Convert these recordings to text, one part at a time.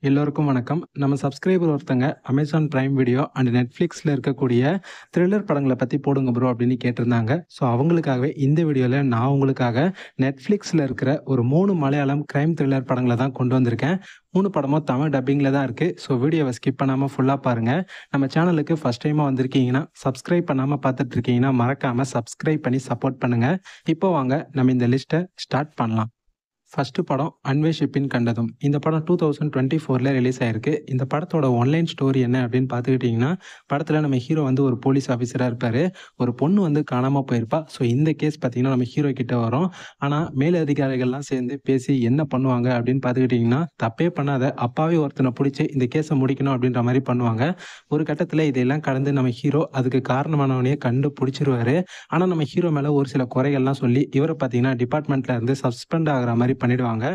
எல்லோருக்கும் வணக்கம். நம்ம சப்ஸ்கிரைபர் ஒருத்தங்க அமேசான் பிரைம் வீடியோ அண்ட் நெட்ஃப்ளிக்ஸில் இருக்கக்கூடிய த்ரில்லர் படங்களை பற்றி போடுங்க ப்ரோ அப்படின்னு கேட்டிருந்தாங்க. ஸோ அவங்களுக்காகவே இந்த வீடியோவில் நான் உங்களுக்காக நெட்ஃப்ளிக்ஸில் இருக்கிற ஒரு 3 மலையாளம் கிரைம் த்ரில்லர் படங்களை தான் கொண்டு வந்திருக்கேன். 3 படமும் தமிழ் டப்பிங்கில் தான் இருக்குது. ஸோ வீடியோவை ஸ்கிப் பண்ணாமல் ஃபுல்லாக பாருங்கள். நம்ம சேனலுக்கு ஃபஸ்ட் டைமாக வந்திருக்கீங்கன்னா, சப்ஸ்கிரைப் பண்ணாமல் பார்த்துட்டு இருக்கீங்கன்னா மறக்காமல் சப்ஸ்கிரைப் பண்ணி சப்போர்ட் பண்ணுங்கள். இப்போ வாங்க நம்ம இந்த லிஸ்ட்டை ஸ்டார்ட் பண்ணலாம். ஃபஸ்ட்டு படம் அன்வேஷிப்பின் கண்டதும். இந்த படம் 2024ல் ரிலீஸ் ஆயிருக்கு. இந்த படத்தோட ஒன்லைன் ஸ்டோரி என்ன அப்படின்னு பார்த்துக்கிட்டிங்கன்னா, படத்தில் நம்ம ஹீரோ வந்து ஒரு போலீஸ் ஆஃபீஸராக இருப்பார். ஒரு பொண்ணு வந்து காணாமல் போயிருப்பா. ஸோ இந்த கேஸ் பார்த்திங்கன்னா நம்ம ஹீரோ கிட்ட வரும். ஆனால் மேலதிகாரிகள்லாம் சேர்ந்து பேசி என்ன பண்ணுவாங்க அப்படின்னு பார்த்துக்கிட்டிங்கன்னா, தப்பே பண்ணாத அப்பாவே ஒருத்தனை பிடிச்சி இந்த கேஸை முடிக்கணும் அப்படின்ற மாதிரி பண்ணுவாங்க. ஒரு கட்டத்தில் இதெல்லாம் கடந்து நம்ம ஹீரோ அதுக்கு காரணமானவனையே கண்டுபிடிச்சிருவாரு. ஆனால் நம்ம ஹீரோ மேலே ஒரு சில குறைகள்லாம் சொல்லி இவரை பார்த்திங்கன்னா டிபார்ட்மெண்ட்டில் இருந்து சஸ்பெண்ட் ஆகிற மாதிரி பண்ணிடுவாங்க.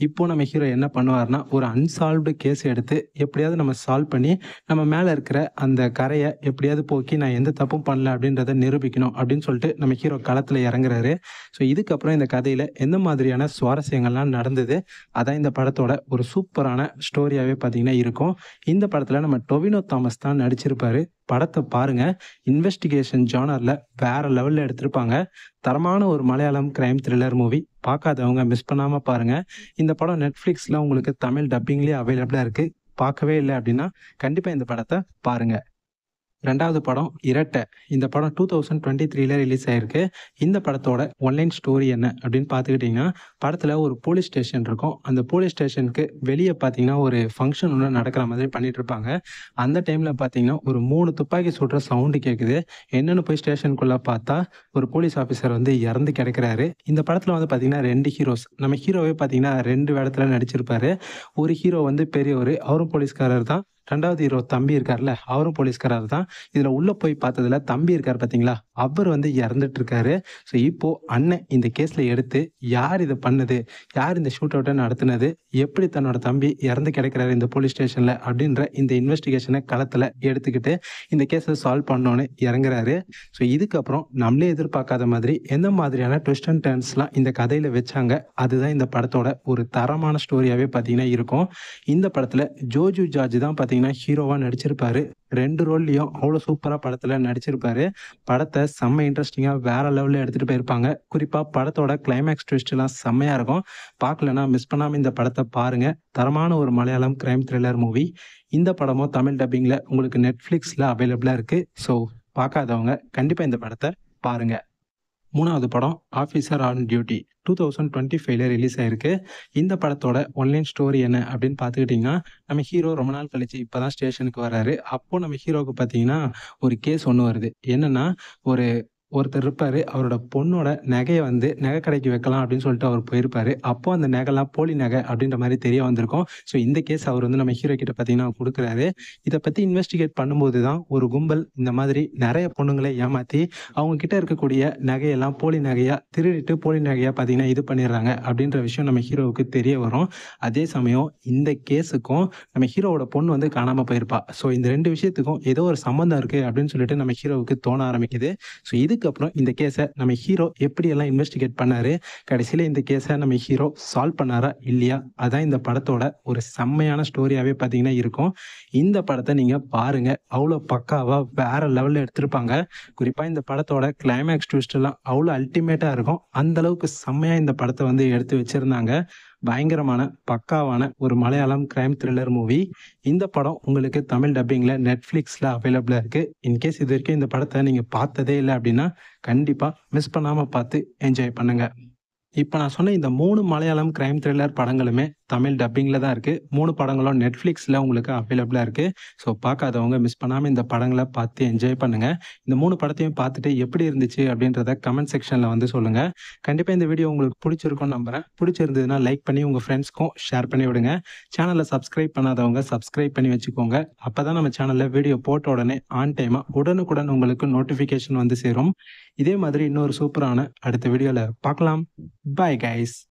இப்போ நம்ம ஹீரோ என்ன பண்ணுவார்னா, ஒரு அன்சால்வ்டு கேஸ் எடுத்து எப்படியாவது நம்ம சால்வ் பண்ணி நம்ம மேலே இருக்கிற அந்த கரையை எப்படியாவது போக்கி நான் எந்த தப்பும் பண்ணல அப்படின்றத நிரூபிக்கணும் அப்படின்னு சொல்லிட்டு நம்ம ஹீரோ களத்தில் இறங்குறாரு. ஸோ இதுக்கப்புறம் இந்த கதையில் எந்த மாதிரியான சுவாரஸ்யங்கள்லாம் நடந்தது, அதான் இந்த படத்தோட ஒரு சூப்பரான ஸ்டோரியாகவே பார்த்தீங்கன்னா இருக்கும். இந்த படத்தில் நம்ம டொவினோ தாமஸ் தான் நடிச்சிருப்பாரு. படத்தை பாருங்க. இன்வெஸ்டிகேஷன் ஜானரில் வேற லெவலில் எடுத்திருப்பாங்க. தரமான ஒரு மலையாளம் கிரைம் த்ரில்லர் மூவி. பார்க்காதவங்க மிஸ் பண்ணாமல் பாருங்கள். இந்த படம் நெட்ஃப்ளிக்ஸில் உங்களுக்கு தமிழ் டப்பிங்லேயே அவைலபிளாக இருக்குது. பார்க்கவே இல்லை அப்படின்னா கண்டிப்பாக இந்த படத்தை பாருங்கள். 2வது படம் இரட்டை. இந்த படம் 2023ல் ரிலீஸ் ஆயிருக்கு. இந்த படத்தோட ஒன்லைன் ஸ்டோரி என்ன அப்படின்னு பார்த்துக்கிட்டிங்கன்னா, படத்தில் ஒரு போலீஸ் ஸ்டேஷன் இருக்கும். அந்த போலீஸ் ஸ்டேஷனுக்கு வெளியே பார்த்தீங்கன்னா ஒரு ஃபங்க்ஷன் ஒன்று நடக்கிற மாதிரி பண்ணிட்டு இருப்பாங்க. அந்த டைமில் பார்த்தீங்கன்னா ஒரு 3 துப்பாக்கி சுடுற சவுண்டு கேட்குது. என்னென்னு போய் ஸ்டேஷனுக்குள்ளே பார்த்தா ஒரு போலீஸ் ஆஃபீஸர் வந்து இறந்து கிடக்கிறாரு. இந்த படத்தில் வந்து பார்த்தீங்கன்னா 2 ஹீரோஸ். நம்ம ஹீரோவே பார்த்தீங்கன்னா 2 இடத்துல நடிச்சிருப்பாரு. ஒரு ஹீரோ வந்து பெரியவர், அவரும் போலீஸ்காரர் தான். 2வது ஹீரோ தம்பி இருக்கார்ல, அவரும் போலீஸ்காரர் தான். இதில் உள்ளே போய் பார்த்ததுல தம்பி இருக்கார் பார்த்தீங்களா, அவர் வந்து இறந்துட்டு இருக்காரு. ஸோ இப்போ அண்ணன் இந்த கேஸில் எடுத்து யார் இதை பண்ணது, யார் இந்த ஷூட் அவுட்டை நடத்துனது, எப்படி தன்னோட தம்பி இறந்து கிடக்கிறாரு இந்த போலீஸ் ஸ்டேஷனில் அப்படின்ற இந்த இன்வெஸ்டிகேஷனை களத்தில் எடுத்துக்கிட்டு இந்த கேஸை சால்வ் பண்ணோன்னு இறங்குறாரு. ஸோ இதுக்கப்புறம் நம்மளே எதிர்பார்க்காத மாதிரி எந்த மாதிரியான ட்விஸ்ட் அண்ட் டர்ன்ஸ்லாம் இந்த கதையில் வச்சாங்க, அதுதான் இந்த படத்தோட ஒரு தரமான ஸ்டோரியாகவே பார்த்தீங்கன்னா இருக்கும். இந்த படத்தில் ஜோஜு ஜார்ஜ் தான் பார்த்தீங்கன்னா ஹீரோவாக நடிச்சிருப்பாரு. 2 ரோல்லையும் அவ்வளோ சூப்பராக படத்தில் நடிச்சிருப்பாரு. படத்தை செம்ம இன்ட்ரெஸ்டிங்காக வேற லெவலில் எடுத்துகிட்டு போயிருப்பாங்க. குறிப்பாக படத்தோட கிளைமேக்ஸ் ட்விஸ்ட்லாம் செம்மையாக இருக்கும். பார்க்கலன்னா மிஸ் பண்ணாமல் இந்த படத்தை பாருங்கள். தரமான ஒரு மலையாளம் கிரைம் த்ரில்லர் மூவி. இந்த படமும் தமிழ் டப்பிங்கில் உங்களுக்கு நெட்ஃப்ளிக்ஸில் அவைலபிளாக இருக்குது. ஸோ பார்க்காதவங்க கண்டிப்பாக இந்த படத்தை பாருங்கள். 3வது படம் ஆஃபீஸர் ஆன் டியூட்டி. 2025ல் ரிலீஸ் ஆயிருக்கு. இந்த படத்தோட ஒன்லைன் ஸ்டோரி என்ன அப்படின்னு பார்த்துக்கிட்டிங்கன்னா, நம்ம ஹீரோ ரொம்ப நாள் கழிச்சு இப்போ தான் ஸ்டேஷனுக்கு வராரு. அப்போது நம்ம ஹீரோவுக்கு பார்த்தீங்கன்னா ஒரு கேஸ் ஒன்று வருது. என்னென்னா, ஒருத்தர் இருப்பார். அவரோட பொண்ணோட நகையை வந்து நகை கடைக்கு வைக்கலாம் அப்படின்னு சொல்லிட்டு அவர் போயிருப்பார். அப்போ அந்த நகைலாம் போலி நகை அப்படின்ற மாதிரி தெரிய வந்திருக்கும். ஸோ இந்த கேஸ் அவர் வந்து நம்ம ஹீரோ கிட்ட பார்த்தீங்கன்னா கொடுக்குறாரு. இதை பற்றி இன்வெஸ்டிகேட் பண்ணும்போது தான் ஒரு கும்பல் இந்த மாதிரி நிறைய பொண்ணுங்களை ஏமாற்றி அவங்க கிட்ட இருக்கக்கூடிய நகையெல்லாம் போலி நகையாக திருடிட்டு போலி நகையாக பார்த்தீங்கன்னா இது பண்ணிடுறாங்க அப்படின்ற விஷயம் நம்ம ஹீரோவுக்கு தெரிய வரும். அதே சமயம் இந்த கேஸுக்கும் நம்ம ஹீரோவோட பொண்ணு வந்து காணாமல் போயிருப்பா. ஸோ இந்த 2 விஷயத்துக்கும் ஏதோ ஒரு சம்மந்தம் இருக்குது அப்படின்னு சொல்லிட்டு நம்ம ஹீரோவுக்கு தோண ஆரம்பிக்குது. ஸோ இதுக்கப்புறம் இந்த கேஸை நம்ம ஹீரோ எப்படியெல்லாம் இன்வெஸ்டிகேட் பண்ணாரு, கடைசியில் இந்த கேஸை நம்ம ஹீரோ சால்வ் பண்ணாரா இல்லையா, அதான் இந்த படத்தோட ஒரு செம்மையான ஸ்டோரியாகவே பார்த்தீங்கன்னா இருக்கும். இந்த படத்தை நீங்கள் பாருங்கள். அவ்வளோ பக்காவாக வேற லெவலில் எடுத்திருப்பாங்க. குறிப்பாக இந்த படத்தோட கிளைமேக்ஸ் ட்விஸ்ட்லாம் அவ்வளோ அல்டிமேட்டாக இருக்கும். அந்தளவுக்கு செம்மையாக இந்த படத்தை வந்து எடுத்து வச்சுருந்தாங்க. பயங்கரமான பக்காவான ஒரு மலையாளம் கிரைம் த்ரில்லர் மூவி. இந்த படம் உங்களுக்கு தமிழ் டப்பிங்கில் நெட்ஃப்ளிக்ஸில் அவைலபிளாக இருக்குது. இன்கேஸ் இது வரைக்கும் இந்த படத்தை நீங்கள் பார்த்ததே இல்லை அப்படின்னா கண்டிப்பாக மிஸ் பண்ணாமல் பார்த்து என்ஜாய் பண்ணுங்கள். இப்போ நான் சொன்ன இந்த 3 மலையாளம் கிரைம் த்ரில்லர் படங்களுமே தமிழ் டப்பிங்கில் தான் இருக்குது. 3 படங்களும் நெட்ஃப்ளிக்ஸில் உங்களுக்கு அவைலபிளாக இருக்குது. ஸோ பார்க்காதவங்க மிஸ் பண்ணாமல் இந்த படங்களை பார்த்து என்ஜாய் பண்ணுங்கள். இந்த 3 படத்தையும் பார்த்துட்டு எப்படி இருந்துச்சு அப்படின்றத கமெண்ட் செக்ஷனில் வந்து சொல்லுங்கள். கண்டிப்பாக இந்த வீடியோ உங்களுக்கு பிடிச்சிருக்கும்னு நம்புகிறேன். பிடிச்சிருந்ததுன்னா லைக் பண்ணி உங்கள் ஃப்ரெண்ட்ஸ்க்கும் ஷேர் பண்ணி விடுங்க. சேனலை சப்ஸ்கிரைப் பண்ணாதவங்க சப்ஸ்கிரைப் பண்ணி வச்சுக்கோங்க. அப்போ தான் நம்ம சேனலில் வீடியோ போட்ட உடனே ஆன் டைமாக உடனுக்குடன் உங்களுக்கு நோட்டிஃபிகேஷன் வந்து சேரும். இதே மாதிரி இன்னொரு சூப்பரான அடுத்த வீடியோவில் பார்க்கலாம். Bye guys.